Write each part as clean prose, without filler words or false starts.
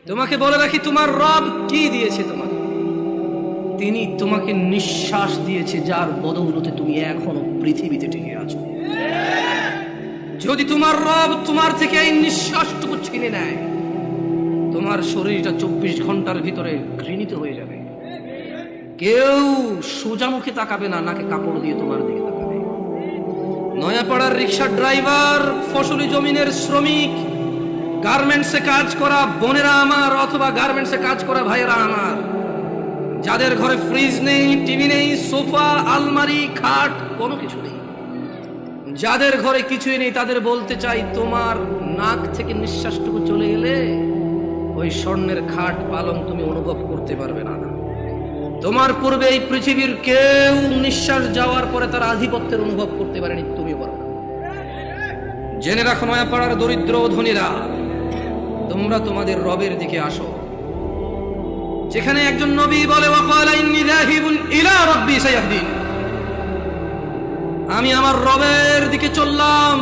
তোমাকে বলে রাখি, তোমার রব কি দিয়েছে তোমাকে? তিনি তোমাকে নিঃশ্বাস দিয়েছে, যার বদৌলতে তুমি এখনো পৃথিবীতে টিকে আছো। যদি তোমার রব তোমার থেকে এই নিঃশ্বাসটুকু ছিনে নেয়, তোমার শরীরটা 24 ঘন্টার ভিতরে ঘৃণিত হয়ে যাবে। কেউ সোজা মুখে তাকাবে না, নাকে কাপড় দিয়ে তোমার দিকে তাকাবে। নয়াপাড়ার রিক্সার ড্রাইভার, ফসলি জমিনের শ্রমিক, গার্মেন্টসে কাজ করা বোনেরা আমার, অথবা গার্মেন্টসে কাজ করা ভাইয়েরা আমার, যাদের ঘরে ফ্রিজ নেই, টিভি নেই, সোফা, আলমারি, খাট, কোনো কিছু নেই, যাদের ঘরে কিছুই নেই, তাদের বলতে চাই, তোমার নাক থেকে নিঃশ্বাসটুকু চলে গেলে ওই স্বর্ণের খাট পালং তুমি অনুভব করতে পারবে না। তোমার পূর্বে এই পৃথিবীর কেউ নিঃশ্বাস যাওয়ার পরে তার আধিপত্যের অনুভব করতে পারেনি, তুমি পারো না। জেনে রাখো নয়াপাড়ার দরিদ্র ধনীরা, তোমরা তোমাদের রবের দিকে আসো, যেখানে একজন নবী বলে, ওয়াকালা ইন্নী যাহিবুন ইলা রাব্বি সায়াহদিন, আমি আমার রবের দিকে চললাম,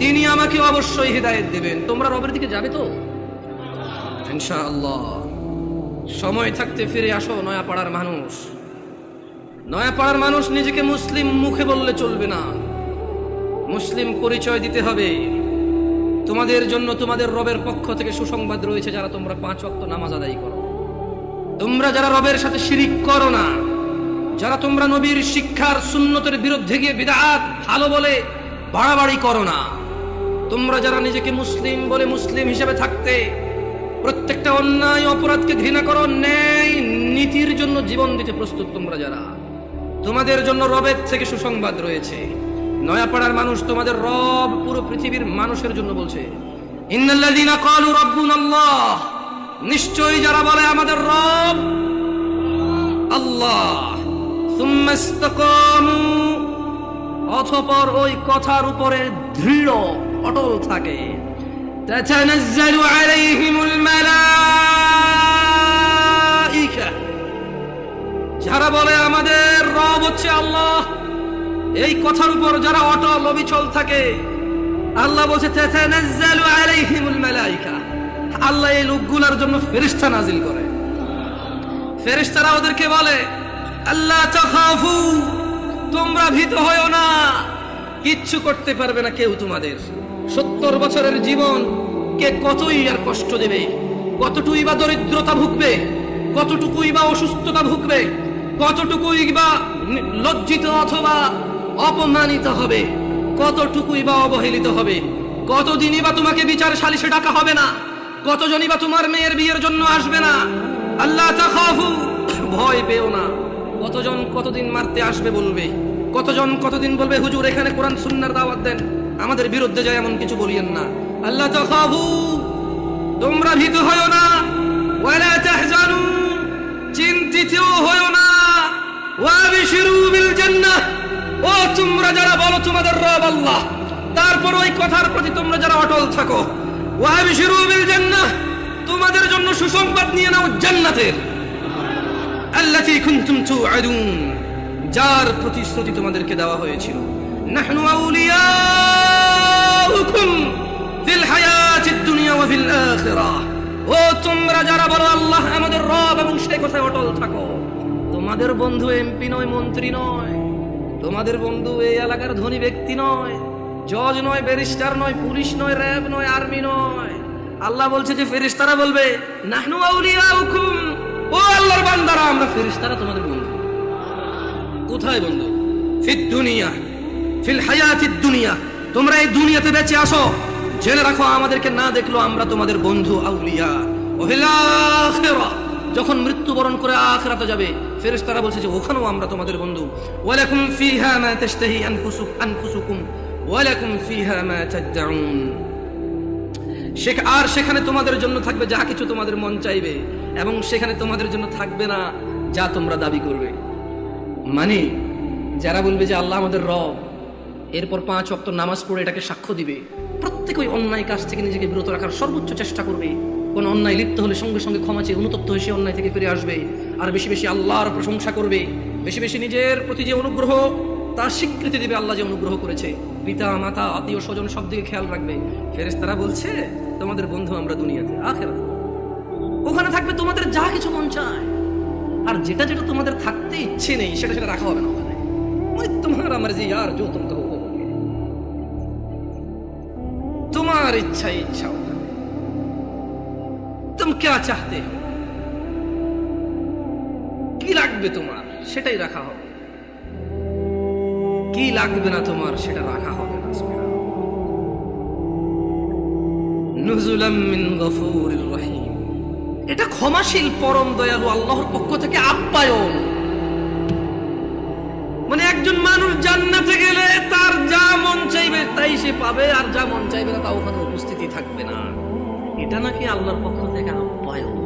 তিনি আমাকে অবশ্যই হিদায়াত দেবেন। তোমরা রবের দিকে যাবে তো ইনশাআল্লাহ? সময় থাকতে ফিরে আসো নয়াপাড়ার মানুষ। নয়াপাড়ার মানুষ নিজেকে মুসলিম মুখে বললে চলবে না, মুসলিম পরিচয় দিতে হবে। তোমাদের জন্য তোমাদের রবের পক্ষ থেকে সুসংবাদ রয়েছে, যারা তোমরা 5 ওয়াক্ত নামাজ আদায় করো, তোমরা যারা রবের সাথে শিরিক করো না, যারা তোমরা নবীর শিক্ষার সুন্নতের বিরুদ্ধে গিয়ে বিদআত ভালো বলে বাড়াবাড়ি করো না, তোমরা যারা নিজেকে মুসলিম বলে মুসলিম হিসেবে থাকতে প্রত্যেকটা অন্যায় অপরাধকে ঘৃণা করো, ন্যায় নীতির জন্য জীবন দিতে প্রস্তুত, তোমরা যারা, তোমাদের জন্য রবের থেকে সুসংবাদ রয়েছে। নয়াপাড়ার মানুষ, তোমাদের রব পুরো পৃথিবীর মানুষের জন্য বলছে, ইন্নাল্লাযীনা ক্বালু রাব্বুনাল্লাহ, নিশ্চয়ই যারা বলে আমাদের রব আল্লাহ, সুম্মা ইসতাকামু, অতঃপর ওই কথার উপরে দৃঢ় অটল থাকে, তাতানাজ্জালু আলাইহিমুল মালাইকা, যারা বলে আমাদের রব হচ্ছে আল্লাহ, এই কথার উপর যারা অটল অবিচল থাকে, আল্লাহ বলছে তাতানাজ্জালু আলাইহিমুল মালাইকা, আল্লাহ এই লোকগুলোর জন্য ফেরেশতা নাজিল করে। ফেরেশতারা ওদেরকে বলে, আল্লাহ তাখাফু, তোমরা ভীত হয়ো না, কিচ্ছু করতে পারবে না কেউ তোমাদের। 70 বছরের জীবন কে কতই আর কষ্ট দেবে, কতটুকুই বা দরিদ্রতা ভুগবে, কতটুকুই বা অসুস্থতা ভুগবে, কতটুকুই বা লজ্জিত অথবা অপমানিত হবে, কতটুকুই বা অবহেলিত হবে, কতদিনই বা তোমাকে বিচার সালিশে ডাকা হবে না, কতজনই বা তোমার মেয়ের বিয়ের জন্য আসবে না। আল্লাহ তাখাফু, ভয় পেও না। কতজন কতদিন মারতে আসবে বলবে, কতজন কতদিন বলবে হুজুর এখানে কোরআন সুন্নাহর দাওয়াত দেন, আমাদের বিরুদ্ধে যায় এমন কিছু বলিয়েন না। আল্লাহ তাখাফু, তোমরা ভীত হয়ো না, ওয়ালা তাহজানু, চিন্তিত হয়ো না, ওয়াবিশিরু বিল জান্নাহ, ও তোমরা যারা বলো তোমাদের রব আল্লাহ, তারপর ওই কথার প্রতি তোমরা যারা অটল থাকো, ওয়াবিশিরু বিল জান্নাহ, তোমাদের জন্য সুসংবাদ নিয়ে নাও জান্নাতের, আল্লাতী কুনতুম তুআদুন, যার প্রতিশ্রুতি তোমাদেরকে দেওয়া হয়েছিল। নাহনু আউলিয়াউকুম ফিল হায়াতিদ দুনিয়া ওয়া ফিল আখিরাহ, ও তোমরা যারা বলো আল্লাহ আমাদের রব এবং সেই কথায় অটল থাকো, তোমাদের বন্ধু এমপি নয়, মন্ত্রী নয়, তোমাদের বন্ধু এই এলাকার ধনী ব্যক্তি নয়, জজ নয়, ব্যারিস্টার নয়, পুলিশ নয়, র্যাব নয়, আর্মি নয়। আল্লাহ বলছে যে ফেরেশতারা বলবে, নাহনু আউলিয়াউকুম, ও আল্লাহর বান্দারা, আমরা ফেরেশতারা তোমাদের বন্ধু। কোথায় বন্ধু? ফিদ দুনিয়া, ফিল হায়াতিদ দুনিয়া, তোমরা এই দুনিয়াতে বেঁচে আসো, জেনে রাখো আমাদেরকে না দেখলো আমরা তোমাদের বন্ধু আউলিয়া। ওয়া ফিল আখিরাহ, যখন মৃত্যুবরণ করে আখিরাতে যাবে, ফেরেশতারা বলছে যে ওখানেও আমরা তোমাদের বন্ধু। ওয়া লাকুম ফিহা মা তাশতাহি আনফুসুকুম ওয়া লাকুম ফিহা মা তাদউন, আর সেখানে তোমাদের জন্য থাকবে যা কিছু তোমাদের মন চাইবে, এবং সেখানে তোমাদের জন্য থাকবে না যা তোমরা দাবি করবে। মানে যারা বলবে যে আল্লাহ আমাদের রব, এরপর 5 ওয়াক্ত নামাজ পড়ে এটাকে সাক্ষ্য দিবে, প্রত্যেক ওই অন্যায় কাজ থেকে নিজেকে বিরত রাখার সর্বোচ্চ চেষ্টা করবে, কোন অন্যায় লিপ্ত হলে সঙ্গে সঙ্গে ক্ষমা চেয়ে অনুতপ্ত হয়ে সে অন্যায় থেকে ফিরে আসবে, আর বেশি বেশি আল্লাহর প্রশংসা করবে, বেশি বেশি নিজের প্রতি যে অনুগ্রহ তার স্বীকৃতি দিবে, আল্লাহ যে অনুগ্রহ করেছে, পিতা মাতা আত্মীয় স্বজন সব দিকে খেয়াল রাখবে। ফেরেশতারা বলছে তোমাদের বন্ধু আমরা দুনিয়াতে, আখিরাতে। ওখানে থাকবে তোমাদের যা কিছু মন চায়, আর যেটা যেটা তোমাদের থাকতে ইচ্ছে নেই সেটা সেটা রাখা হবে না ওখানে। ওই তোমার মর্জি यार जो तुम कहो वो होगा। তোমার ইচ্ছা ইচ্ছা ওখানে। तुम क्या चाहते हो, কি লাগবে তোমার সেটাই রাখা হবে, কি লাগবে না তোমার সেটা রাখা হবে না। নুজুলাম মিন গফুরির রহিম, এটা ক্ষমাশীল পরম দয়ালু আল্লাহর পক্ষ থেকে আপ্যায়ন। মানে একজন মানুষ জান্নাতে গেলে তার যা মন চাইবে তাই সে পাবে, আর যা মন চাইবে না তা ওখানে উপস্থিতি থাকবে না। এটা নাকি আল্লাহর পক্ষ থেকে আপ্যায়ন।